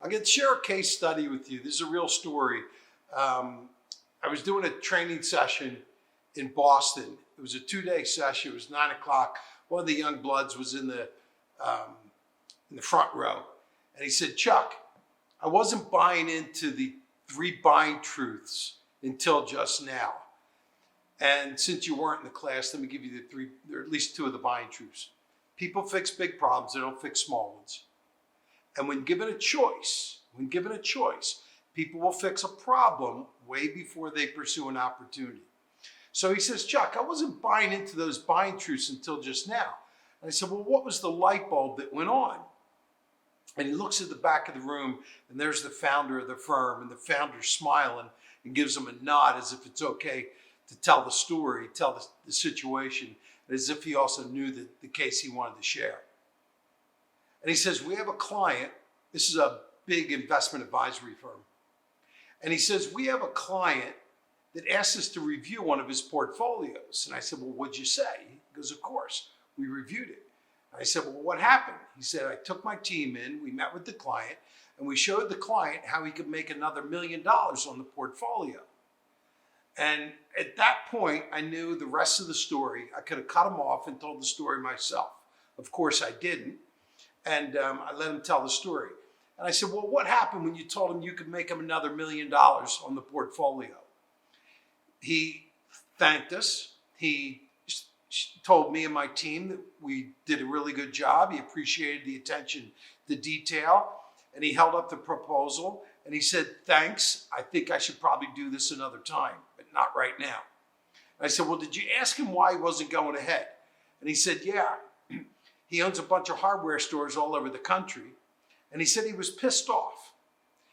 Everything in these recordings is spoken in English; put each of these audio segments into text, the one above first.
I'm going to share a case study with you. This is a real story. I was doing a training session in Boston. It was a 2-day session. It was 9 o'clock. One of the young bloods was in the front row. And he said, Chuck, I wasn't buying into the 3 buying truths until just now. And since you weren't in the class, let me give you the 3, or at least 2 of the buying truths. People fix big problems, they don't fix small ones. And when given a choice, people will fix a problem way before they pursue an opportunity. So he says, Chuck, I wasn't buying into those buying truths until just now. And I said, well, what was the light bulb that went on? And he looks at the back of the room, and there's the founder of the firm, and the founder's smiling and gives him a nod as if it's okay to tell the story, tell the situation, as if he also knew the case he wanted to share. And he says, we have a client. This is a big investment advisory firm. And he says, we have a client that asked us to review one of his portfolios. And I said, well, what'd you say? He goes, of course, we reviewed it. And I said, well, what happened? He said, I took my team in, we met with the client, and we showed the client how he could make another $1 million on the portfolio. And at that point, I knew the rest of the story. I could have cut him off and told the story myself. Of course, I didn't. And I let him tell the story. And I said, well, what happened when you told him you could make him another $1 million on the portfolio? He thanked us. He told me and my team that we did a really good job. He appreciated the attention to detail. And he held up the proposal and he said, thanks. I think I should probably do this another time, but not right now. And I said, well, did you ask him why he wasn't going ahead? And he said, yeah. He owns a bunch of hardware stores all over the country. And he said he was pissed off.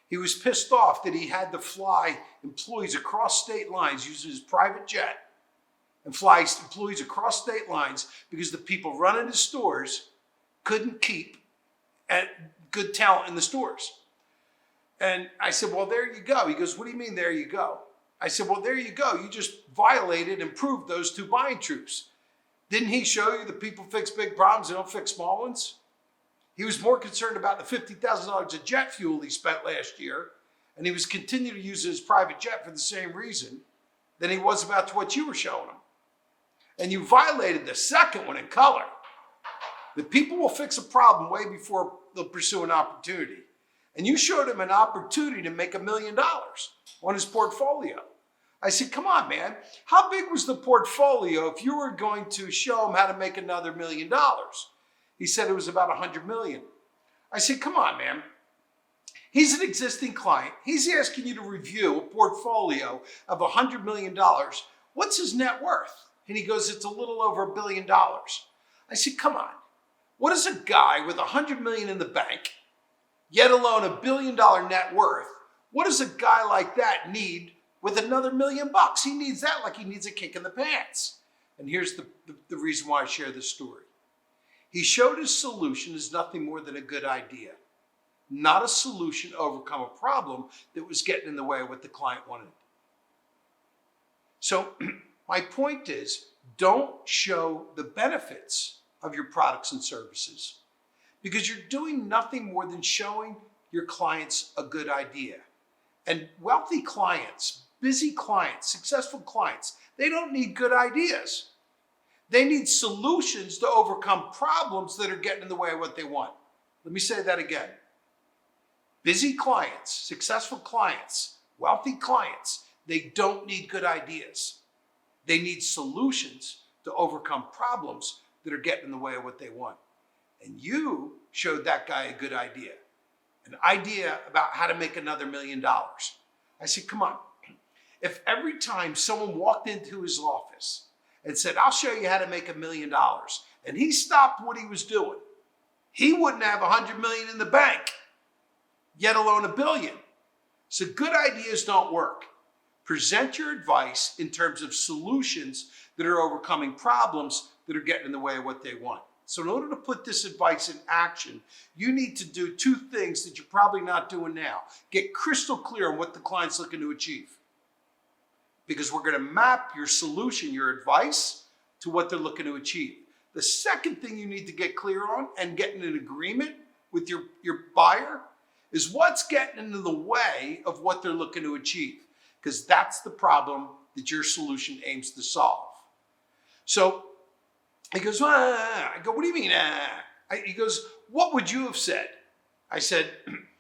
He was pissed off that he had to fly employees across state lines using his private jet and fly employees across state lines because the people running his stores couldn't keep good talent in the stores. And I said, well, there you go. He goes, what do you mean, there you go? I said, well, there you go. You just violated and proved those 2 buying truths. Didn't he show you that people fix big problems, they don't fix small ones? He was more concerned about the $50,000 of jet fuel he spent last year, and he was continuing to use his private jet for the same reason, than he was about what you were showing him. And you violated the second one in color. That people will fix a problem way before they'll pursue an opportunity. And you showed him an opportunity to make $1 million on his portfolio. I said, come on, man. How big was the portfolio if you were going to show him how to make another $1 million? He said it was about 100 million. I said, come on, man. He's an existing client. He's asking you to review a portfolio of $100 million. What's his net worth? And he goes, it's a little over $1 billion. I said, come on. What does a guy with 100 million in the bank, yet alone $1 billion net worth, what does a guy like that need with another $1 million? He needs that like he needs a kick in the pants. And here's the reason why I share this story. He showed his solution as nothing more than a good idea, not a solution to overcome a problem that was getting in the way of what the client wanted. So my point is, don't show the benefits of your products and services because you're doing nothing more than showing your clients a good idea. And wealthy clients, busy clients, successful clients, they don't need good ideas. They need solutions to overcome problems that are getting in the way of what they want. Let me say that again. Busy clients, successful clients, wealthy clients, they don't need good ideas. They need solutions to overcome problems that are getting in the way of what they want. And you showed that guy a good idea, an idea about how to make another $1 million. I said, come on. If every time someone walked into his office and said, I'll show you how to make $1 million, and he stopped what he was doing, he wouldn't have 100 million in the bank, yet alone $1 billion. So good ideas don't work. Present your advice in terms of solutions that are overcoming problems that are getting in the way of what they want. So in order to put this advice in action, you need to do 2 things that you're probably not doing now. Get crystal clear on what the client's looking to achieve. Because we're going to map your solution, your advice, to what they're looking to achieve. The second thing you need to get clear on and get in an agreement with your buyer is what's getting in the way of what they're looking to achieve, because that's the problem that your solution aims to solve. So he goes, I go, what do you mean? He goes, what would you have said? I said,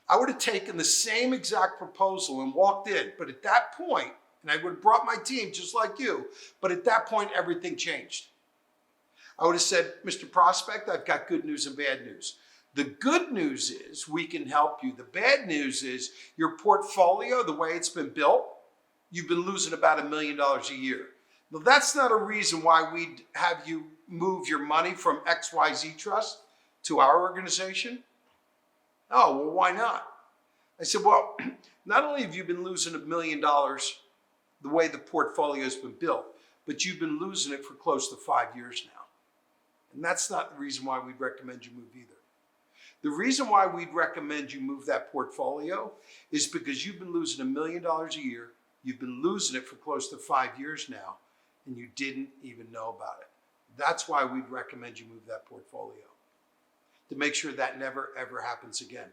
I would have taken the same exact proposal and walked in. But at that point, and I would have brought my team just like you, but at that point, everything changed. I would have said, Mr. Prospect, I've got good news and bad news. The good news is we can help you. The bad news is your portfolio, the way it's been built, you've been losing about $1 million a year. Now, that's not a reason why we'd have you move your money from XYZ Trust to our organization. Oh, well, why not? I said, well, not only have you been losing $1 million the way the portfolio has been built, but you've been losing it for close to 5 years now. And that's not the reason why we'd recommend you move either. The reason why we'd recommend you move that portfolio is because you've been losing $1 million a year. You've been losing it for close to 5 years now, and you didn't even know about it. That's why we'd recommend you move that portfolio, to make sure that never, ever happens again.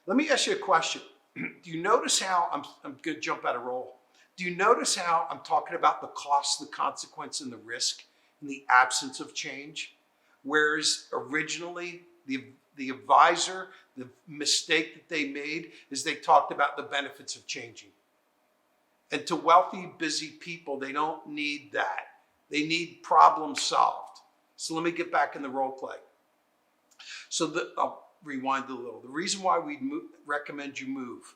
Let me ask you a question. Do you notice how, I'm going to jump out of roll. Do you notice how I'm talking about the cost, the consequence, and the risk in the absence of change? Whereas originally, the advisor, the mistake that they made is they talked about the benefits of changing. And to wealthy, busy people, they don't need that. They need problem solved. So let me get back in the role play. So I'll rewind a little. The reason why we recommend you move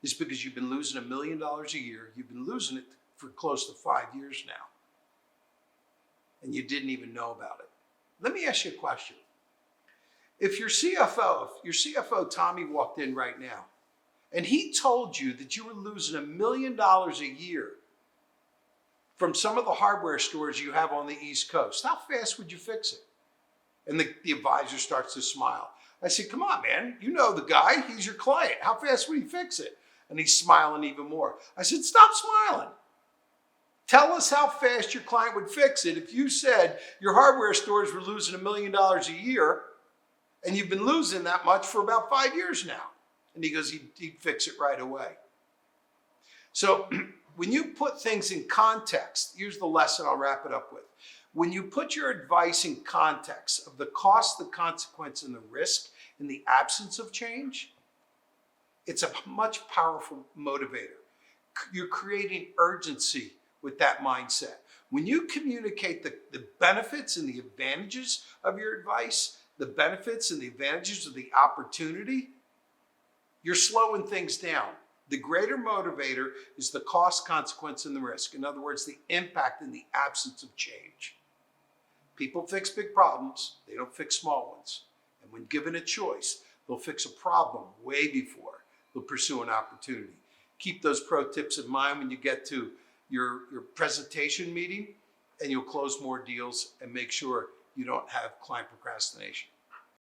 is because you've been losing $1 million a year. You've been losing it for close to 5 years now. And you didn't even know about it. Let me ask you a question. If your CFO, Tommy, walked in right now, and he told you that you were losing $1 million a year from some of the hardware stores you have on the East Coast, how fast would you fix it? And the advisor starts to smile. I said, come on, man. You know the guy. He's your client. How fast would he fix it? And he's smiling even more. I said, stop smiling. Tell us how fast your client would fix it if you said your hardware stores were losing $1 million a year and you've been losing that much for about 5 years now. And he goes, he'd fix it right away. So when you put things in context, here's the lesson I'll wrap it up with. When you put your advice in context of the cost, the consequence, and the risk in the absence of change, it's a much powerful motivator. You're creating urgency with that mindset. When you communicate the benefits and the advantages of your advice, the benefits and the advantages of the opportunity, you're slowing things down. The greater motivator is the cost, consequence, and the risk. In other words, the impact in the absence of change. People fix big problems. They don't fix small ones. And when given a choice, they'll fix a problem way before they'll pursue an opportunity. Keep those pro tips in mind when you get to your presentation meeting, and you'll close more deals and make sure you don't have client procrastination.